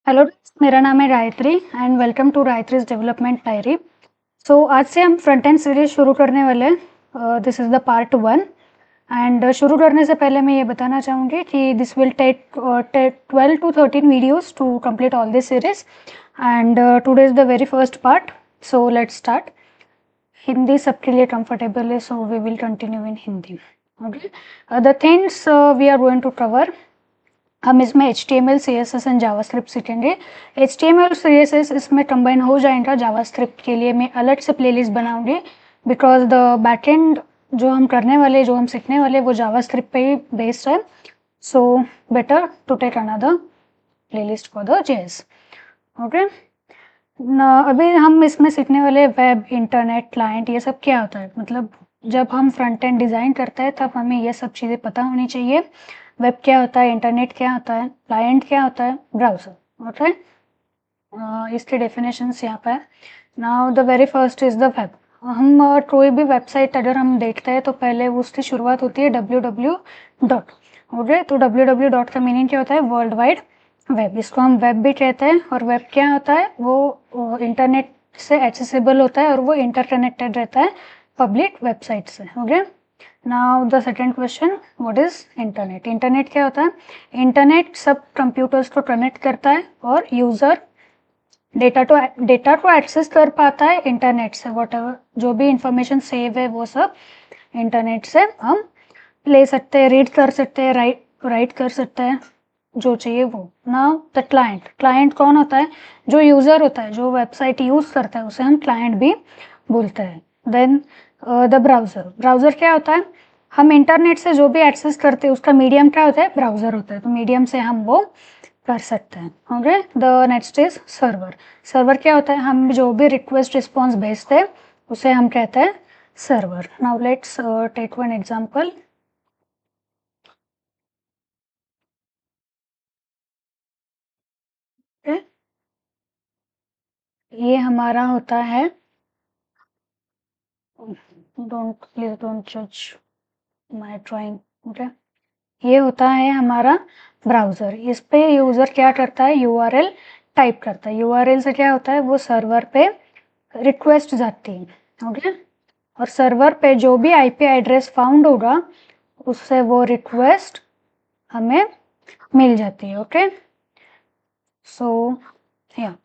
Hello, मेरा नाम है Gayatri and welcome to Gayatri's development diary. So आज से हम फ्रंट एंड सीरीज शुरू करने वाले हैं। This is the part 1 and शुरू करने से पहले मैं ये बताना चाहूँगी कि this will take 12 to 13 videos to complete all this series and today is the very first part. So let's start. Hindi सबके लिए कंफर्टेबल है, so we will continue in Hindi. Okay, the things we are going to cover, हम इसमें HTML, CSS and JavaScript सीखेंगे। HTML, CSS इसमें combine हो जाएगा। JavaScript के लिए मैं अलग से प्लेलिस्ट बनाऊंगी बिकॉज द बैकएंड जो हम करने वाले, जो हम सीखने वाले, वो जावास्क्रिप्ट पे ही बेस्ड है। So better to take another playlist for the JS। Okay, अभी हम इसमें सीखने वाले वेब, इंटरनेट, क्लाइंट, ये सब क्या होता है। मतलब जब हम फ्रंट एंड डिज़ाइन करते हैं तब हमें ये सब चीज़ें पता होनी चाहिए। वेब क्या होता है, इंटरनेट क्या होता है, क्लाइंट क्या होता है, ब्राउज़र। ओके, इसके डेफिनेशंस यहाँ पे है। Now the very first is the web. हम कोई भी वेबसाइट अगर हम देखते हैं तो पहले उसकी शुरुआत होती है www डॉट। ओके, तो www का मीनिंग क्या होता है, वर्ल्ड वाइड वेब। इसको हम वेब भी कहते हैं। और वेब क्या होता है, वो इंटरनेट से एक्सेसिबल होता है और वो इंटरकनेक्टेड रहता है पब्लिक वेबसाइट से। Okay, now the second question, what is internet. Internet क्या होता है, इंटरनेट सब कंप्यूटर्स को कनेक्ट करता है और यूज़र डेटा को एक्सेस कर पाता है इंटरनेट से। वॉट एवर जो भी इंफॉर्मेशन सेव है वो सब इंटरनेट से हम ले सकते हैं, रीड कर सकते हैं, राइट कर सकते हैं, जो चाहिए वो। Now the client. क्लाइंट कौन होता है, जो यूज़र होता है, जो वेबसाइट यूज़ करता है, उसे हम क्लाइंट भी बोलते हैं। Then the browser. ब्राउज़र क्या होता है, हम इंटरनेट से जो भी एक्सेस करते हैं उसका मीडियम क्या होता है, ब्राउज़र होता है। तो मीडियम से हम वो कर सकते हैं। Okay, the next is server. Server क्या होता है, हम जो भी रिक्वेस्ट रिस्पॉन्स भेजते हैं उसे हम कहते हैं server. Now let's take one example. ये हमारा होता है, प्लीज डोंट जज माय ड्राइंग। ओके, ये होता है हमारा ब्राउज़र। इस पे यूज़र क्या करता है, URL टाइप करता है। URL से क्या होता है, वो सर्वर पे रिक्वेस्ट जाती है। ओके, और सर्वर पे जो भी IP एड्रेस फाउंड होगा उससे वो रिक्वेस्ट हमें मिल जाती है। ओके, सो या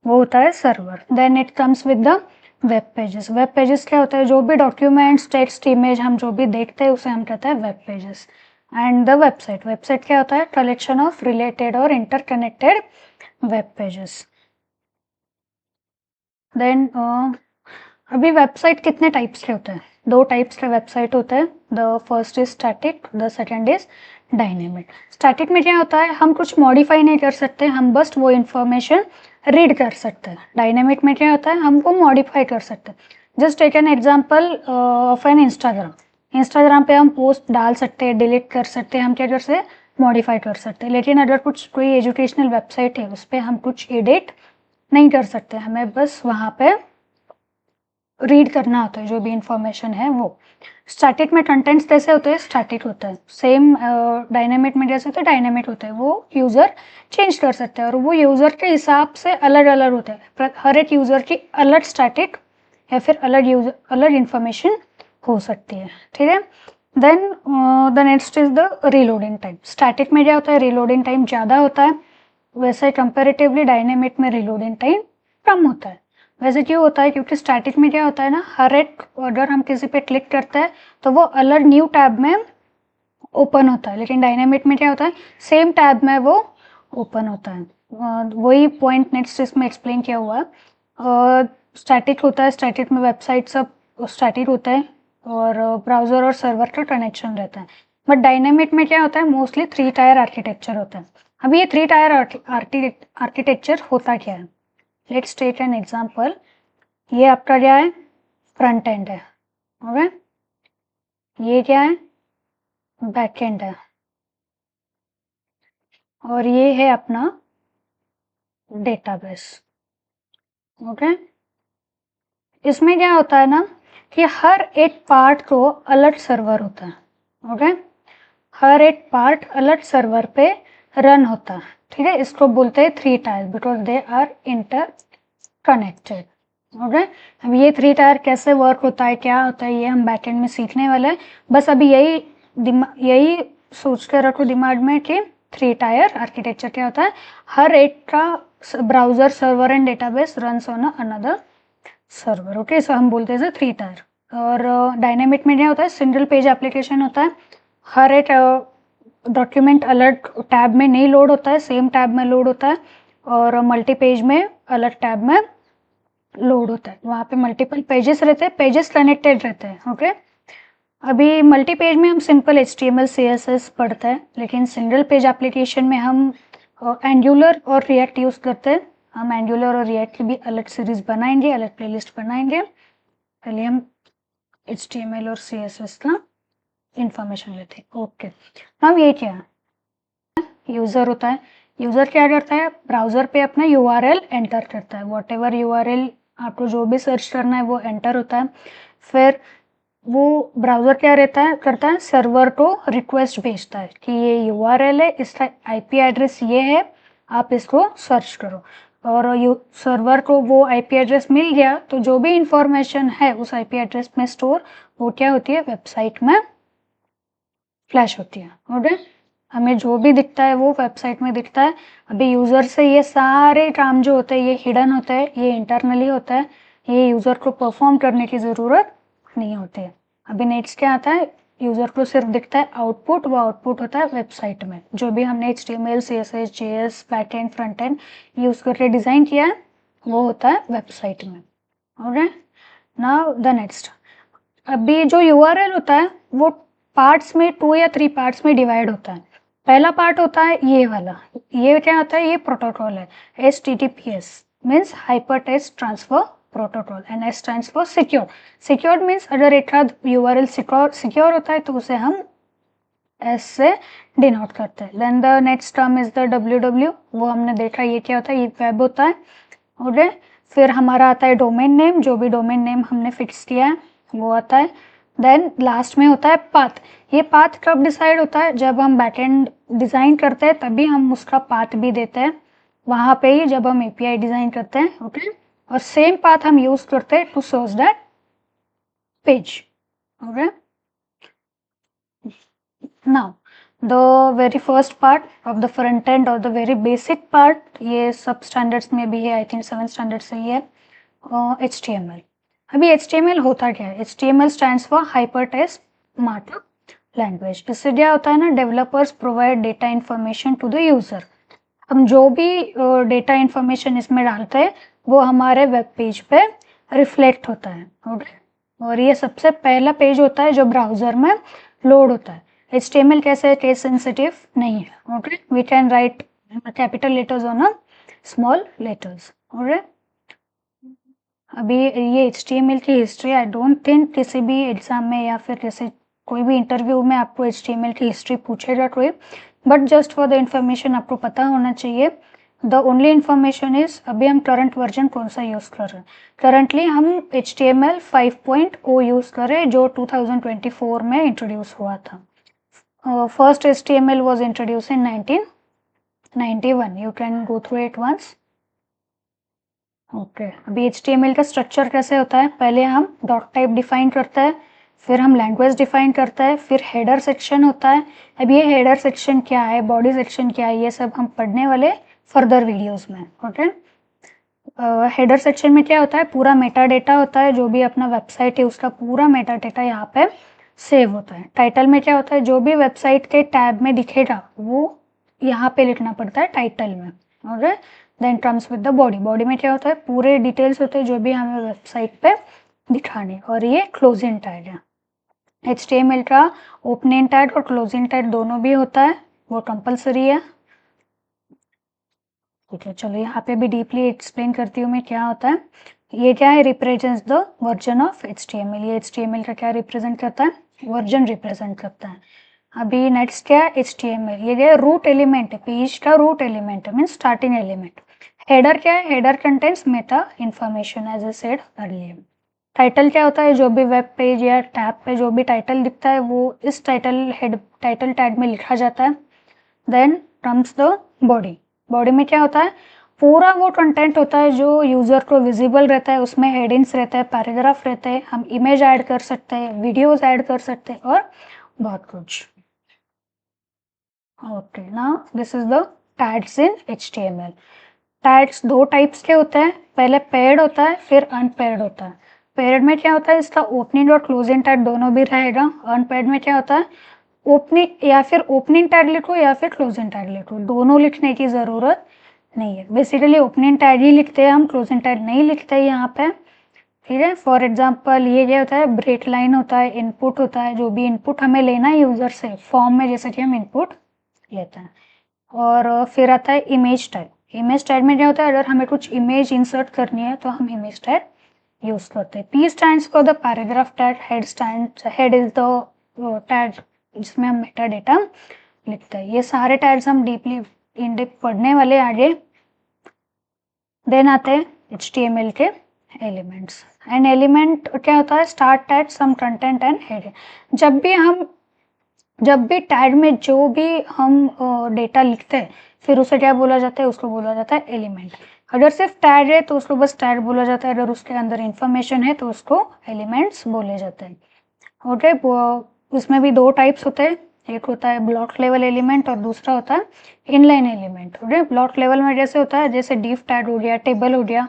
वो होता है server. Then it comes with the web pages. Web pages क्या होता है, जो भी डॉक्यूमेंट्स, टेक्स्ट, इमेज हम जो भी देखते हैं उसे हम कहते हैं web pages. And the website. Website क्या होता है, कलेक्शन ऑफ रिलेटेड और इंटरकनेक्टेड वेब पेजेस। देन अभी वेबसाइट कितने टाइप्स के होते हैं, दो टाइप्स के वेबसाइट होते हैं। The first is static, the second is dynamic. Static में क्या होता है, हम कुछ मॉडिफाई नहीं कर सकते, हम बस वो इंफॉर्मेशन रीड कर सकते हैं। डायनेमिक में क्या होता है, हम वो मॉडिफाई कर सकते हैं। Just take an example of an Instagram. Instagram पे हम पोस्ट डाल सकते हैं, डिलीट कर सकते हैं, हम क्या कर सकते हैं, मॉडिफाई कर सकते हैं। लेकिन अगर कुछ कोई एजुकेशनल वेबसाइट है उस पर हम कुछ एडिट नहीं कर सकते, हमें बस वहाँ पे रीड करना होता है जो भी इंफॉर्मेशन है वो। स्टैटिक में कंटेंट्स कैसे होते हैं, स्टैटिक होता है। सेम डायनेमिक में जैसे होता है, डायनेमिक होता है, वो यूज़र चेंज कर सकते हैं और वो यूज़र के हिसाब से अलग अलग होता है। हर एक यूज़र की अलग स्टैटिक या फिर अलग इंफॉर्मेशन हो सकती है। ठीक है, then the next is the reloading time. Static में क्या होता है, रीलोडिंग टाइम ज़्यादा होता है, वैसे कंपेरेटिवली डायनेमिक में रीलोडिंग टाइम कम होता है। वैसे क्यों होता है, क्योंकि स्टैटिक में क्या होता है ना, हर एक अगर हम किसी पे क्लिक करते हैं तो वो अलग न्यू टैब में ओपन होता है। लेकिन डायनेमिक में क्या होता है, सेम टैब में वो ओपन होता है। वही पॉइंट नेक्स्ट इसमें एक्सप्लेन किया हुआ है। स्टैटिक होता है, स्टैटिक में वेबसाइट सब स्टैटिक होता है और ब्राउज़र और सर्वर का कनेक्शन रहता है। बट डायनेमिक में क्या होता है, मोस्टली 3 टायर आर्किटेक्चर होता है। अब ये 3 टायर आर्किटेक्चर होता क्या है, लेट्स टेक एन एग्जांपल। ये आपका क्या है, फ्रंट एंड है। ओके, ये क्या है, बैक एंड है, और ये है अपना डेटाबेस। ओके, इसमें क्या होता है ना कि हर एक पार्ट को अलग सर्वर होता है। ओके, हर एक पार्ट अलग सर्वर पे रन होता है, ठीक है। इसको बोलते हैं 3 tier because they are interconnected. Okay, अब ये 3 टायर कैसे वर्क होता है, क्या होता है, ये हम बैकएंड में सीखने वाले हैं। बस अभी यही सोच कर रखो दिमाग में कि 3 टायर आर्किटेक्चर क्या होता है। हर एक का browser server and database runs on another server. Okay, so हम बोलते हैं 3 टायर। और डायनेमिक में क्या होता है, सिंगल पेज एप्लीकेशन होता है। हर एक डॉक्यूमेंट अलग टैब में नहीं लोड होता है, सेम टैब में लोड होता है। और मल्टी पेज में अलग टैब में लोड होता है, वहाँ पे मल्टीपल पेजेस रहते हैं, पेजेस कनेक्टेड रहते हैं। ओके, अभी मल्टी पेज में हम सिंपल HTML CSS पढ़ते हैं, लेकिन सिंगल पेज एप्लीकेशन में हम एंगुलर और रिएक्ट यूज़ करते हैं। हम एंगुलर और रिएक्ट की भी अलग सीरीज बनाएंगे, अलग प्लेलिस्ट बनाएंगे। पहले हम HTML और CSS का इंफॉर्मेशन लेते हैं। ओके, अब ये क्या है, यूज़र होता है। यूज़र क्या करता है, ब्राउज़र पे अपना URL एंटर करता है। वॉट एवर URL आपको जो भी सर्च करना है वो एंटर होता है। फिर वो ब्राउज़र क्या करता है, सर्वर को रिक्वेस्ट भेजता है कि ये URL है, इसका IP एड्रेस ये है, आप इसको सर्च करो। और सर्वर को वो IP एड्रेस मिल गया तो जो भी इंफॉर्मेशन है उस IP एड्रेस में स्टोर, वो क्या होती है, वेबसाइट में फ्लैश होती है। ओके, हमें जो भी दिखता है वो वेबसाइट में दिखता है। अभी यूज़र से ये सारे काम जो होते हैं ये हिडन होता है, ये इंटरनली होता है, ये यूज़र को परफॉर्म करने की ज़रूरत नहीं होती है। अभी नेक्स्ट क्या आता है, यूज़र को सिर्फ दिखता है आउटपुट, वो आउटपुट होता है वेबसाइट में। जो भी हमने HTML CSS JS backend front end use करके डिज़ाइन किया है वो होता है वेबसाइट में। ओके, नाउ द नेक्स्ट, अभी जो URL होता है वो पार्ट्स में 2 या 3 पार्ट्स में डिवाइड होता है। पहला पार्ट होता है ये वाला, ये क्या होता है, ये प्रोटोकॉल है। HTTPS means hyper text transfer protocol and S stands for secure. Secure means अगर एक आध URL सिक्योर होता है तो उसे हम S से डिनोट करते हैं। Then the next term is the WW, वो हमने देखा ये क्या होता है, ये वेब होता है। ओके, फिर हमारा आता है डोमेन नेम, जो भी डोमेन नेम हमने फिक्स किया है वो आता है। देन लास्ट में होता है पाथ। ये पाथ कब डिसाइड होता है, जब हम बैकएंड डिज़ाइन करते हैं तभी हम उसका पाथ भी देते हैं, वहाँ पे ही जब हम API डिज़ाइन करते हैं। ओके, और सेम पाथ हम यूज़ करते हैं to source that page. Okay, now the very first part of the front end or the very basic part, ये सब स्टैंडर्ड्स में भी है, आई थिंक 7 स्टैंडर्ड से ही है। HTML, अभी HTML होता क्या है, HTML stands for hyper text markup language. इससे क्या होता है ना, developers provide data information to the user. हम जो भी डेटा इन्फॉर्मेशन इसमें डालते हैं वो हमारे वेब पेज पे रिफ्लेक्ट होता है। ओके, और ये सबसे पहला पेज होता है जो ब्राउज़र में लोड होता है। HTML कैसे है, केस सेंसिटिव नहीं है। Okay, we can write capital letters on a small letters. Okay, अभी ये HTML की हिस्ट्री, आई डोंट थिंक किसी भी एग्जाम में या फिर किसी कोई भी इंटरव्यू में आपको HTML की हिस्ट्री पूछेगा कोई, but just for the information आपको पता होना चाहिए। द ओनली इंफॉर्मेशन इज अभी हम करंट वर्जन कौन सा यूज़ कर रहे हैं। करंटली हम HTML 5.0 यूज़ कर रहे हैं जो 2024 में इंट्रोड्यूस हुआ था। First HTML was introduced in 1991. You can go through it once. Okay, अभी HTML का स्ट्रक्चर कैसे होता है, पहले हम डॉट टाइप डिफाइन करते हैं, फिर हम लैंग्वेज डिफाइन करते हैं, फिर हेडर सेक्शन होता है। अब ये हेडर सेक्शन क्या है, बॉडी सेक्शन क्या है, ये सब हम पढ़ने वाले फर्दर वीडियोस में। ओके, हेडर सेक्शन में क्या होता है, पूरा मेटा डेटा होता है, जो भी अपना वेबसाइट है उसका पूरा मेटा डेटा यहाँ पे सेव होता है। टाइटल में क्या होता है, जो भी वेबसाइट के टैब में दिखेगा वो यहाँ पे लिखना पड़ता है टाइटल में। Okay, then comes with the body. Body में क्या होता है, पूरे डिटेल्स होते हैं जो भी हमें वेबसाइट पे दिखाने। और ये क्लोजिंग टैग है। HTML का ओपनिंग टैग और क्लोजिंग टैग दोनों भी होता है, वो कंपलसरी है। ठीक है, चलो यहाँ पे भी डीपली एक्सप्लेन करती हूँ मैं क्या होता है। ये क्या है, represents the version of HTML। ये HTML का क्या रिप्रेजेंट करता है, वर्जन रिप्रेजेंट करता है। अभी नेक्स्ट क्या है, HTML ये क्या है, रूट एलिमेंट है, पेज का रूट एलिमेंट है, मीन स्टार्टिंग एलिमेंट। हेडर क्या है, header contents meta information as I said earlier. Title क्या होता है, जो भी वेब पेज या टैब पे जो भी टाइटल दिखता है वो इस टाइटल टैग में लिखा जाता है। Then comes the body. Body में क्या होता है, पूरा वो कंटेंट होता है जो यूज़र को विजिबल रहता है, उसमें हेडिंग्स रहता है, पैराग्राफ रहते हैं, हम इमेज ऐड कर सकते हैं, वीडियोस ऐड कर सकते हैं और बहुत कुछ। Okay, now this is the tags in HTML। Tags दो टाइप्स के होते हैं, पहले पेयर्ड होता है फिर अनपेयर्ड होता है। पेयर्ड में क्या होता है, इसका ओपनिंग और क्लोजिंग टैग दोनों भी रहेगा। अनपेयर्ड में क्या होता है, ओपनिंग या फिर ओपनिंग टैग लिखो या फिर क्लोजिंग टैग लिखो, दोनों लिखने की ज़रूरत नहीं है। बेसिकली ओपनिंग टैग ही लिखते हैं हम, क्लोजिंग टैग नहीं लिखते यहाँ पे। ठीक है, फॉर एग्जांपल ये क्या होता है, ब्रेक लाइन होता है, इनपुट होता है, जो भी इनपुट हमें लेना है यूज़र से फॉर्म में, जैसे कि हम इनपुट लेते हैं। और फिर आता है इमेज टैग। इमेज टैग में क्या होता है, अगर हमें कुछ इमेज इंसर्ट करनी है तो हम इमेज टैग यूज़ करते हैं। P stands for the paragraph tag, head is the tag जिसमें हम मेटा डेटा लिखते हैं। ये सारे टैग्स हम डीपली इन डेप्थ पढ़ने वाले आगे। देन आते हैं HTML के एलिमेंट्स। एंड एलिमेंट क्या होता है, start tag, some content end head. जब भी टैग में जो भी हम डेटा लिखते हैं फिर उसे क्या बोला जाता है, उसको बोला जाता है एलिमेंट। अगर सिर्फ टैग है तो उसको बस टैग बोला जाता है, अगर उसके अंदर इंफॉर्मेशन है तो उसको एलिमेंट्स बोले जाते हैं। ओके, उसमें भी दो टाइप्स होते हैं, एक होता है ब्लॉक लेवल एलिमेंट और दूसरा होता है inline element. Okay, block level में जैसे होता है, जैसे div टैग हो गया, टेबल हो गया,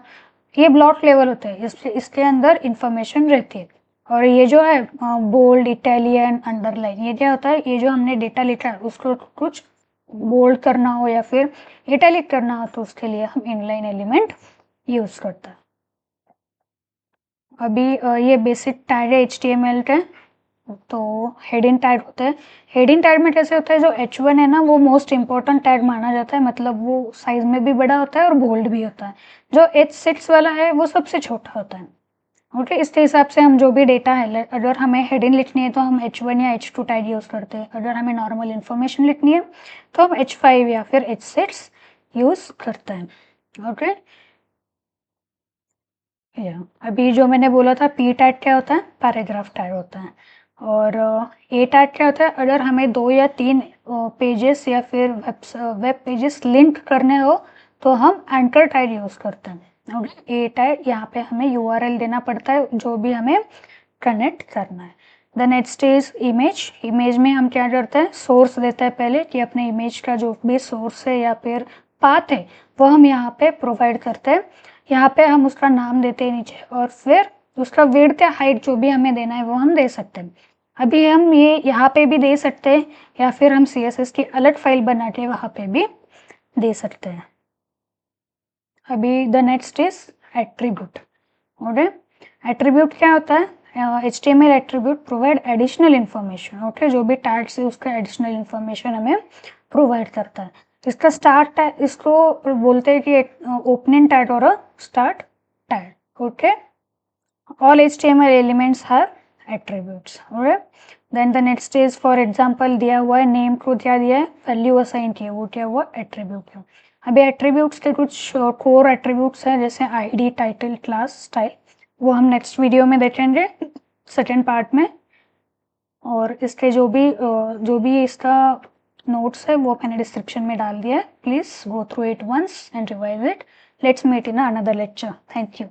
ये ब्लॉक लेवल होते हैं, इसके अंदर इंफॉर्मेशन रहती है। और ये जो है बोल्ड, इटैलियन, अंडरलाइन, ये क्या होता है, ये जो हमने डेटा लिखा है उसको कुछ बोल्ड करना हो या फिर इटैलिक करना हो तो उसके लिए हम इनलाइन एलिमेंट यूज करते हैं। अभी ये बेसिक टैग है HTML के। तो हेडिंग टैग होते हैं। हेडिंग टैग में कैसे होता है, जो H1 है ना वो मोस्ट इंपॉर्टेंट टैग माना जाता है, मतलब वो साइज में भी बड़ा होता है और बोल्ड भी होता है। जो H6 वाला है वो सबसे छोटा होता है। ओके, इसके हिसाब से हम जो भी डेटा है, अगर हमें हेडिंग लिखनी है तो हम H1 या H2 टैग यूज़ करते हैं, अगर हमें नॉर्मल इन्फॉर्मेशन लिखनी है तो हम H5 या फिर H6 यूज़ करते हैं। ओके, या अभी जो मैंने बोला था P टैग क्या होता है, पैराग्राफ टैग होता है। और A टैग क्या होता है, अगर हमें 2 या 3 पेजेस या फिर वेब पेजेस लिंक करने हो तो हम एंकर टैग यूज़ करते हैं। ओके, A टैग यहाँ पे हमें URL देना पड़ता है जो भी हमें कनेक्ट करना है। The next is image. Image में हम क्या करते हैं, सोर्स देते हैं पहले कि अपने इमेज का जो भी सोर्स है या फिर पाथ है वो हम यहाँ पे प्रोवाइड करते हैं। यहाँ पे हम उसका नाम देते हैं नीचे, और फिर उसका विड्थ या हाइट जो भी हमें देना है वो हम दे सकते हैं। अभी हम ये यहाँ पे भी दे सकते हैं या फिर हम CSS की अलग फाइल बना के वहाँ पे भी दे सकते हैं। अभी the next is attribute. Okay, attribute क्या होता है, HTML attribute provide additional information. Okay, जो भी टैग्स है उसका एडिशनल इन्फॉर्मेशन हमें प्रोवाइड करता है। इसका स्टार्ट टैग, इसको बोलते हैं कि ओपनिंग टैग और start tag. Okay, all HTML elements have attributes. Okay, then the next is for example दिया हुआ है, नेम को क्या दिया है, वैल्यू असाइन किया, वो क्या हुआ, एट्रीब्यूट है। अभी एट्रीब्यूट्स के कुछ कोर एट्रीब्यूट्स हैं जैसे ID, टाइटल, क्लास, स्टाइल, वो हम नेक्स्ट वीडियो में देखेंगे सेकेंड पार्ट में। और इसके जो भी इसका नोट्स है वो मैंने डिस्क्रिप्शन में डाल दिया है, please go through it once and revise it. Let's meet in another lecture. Thank you.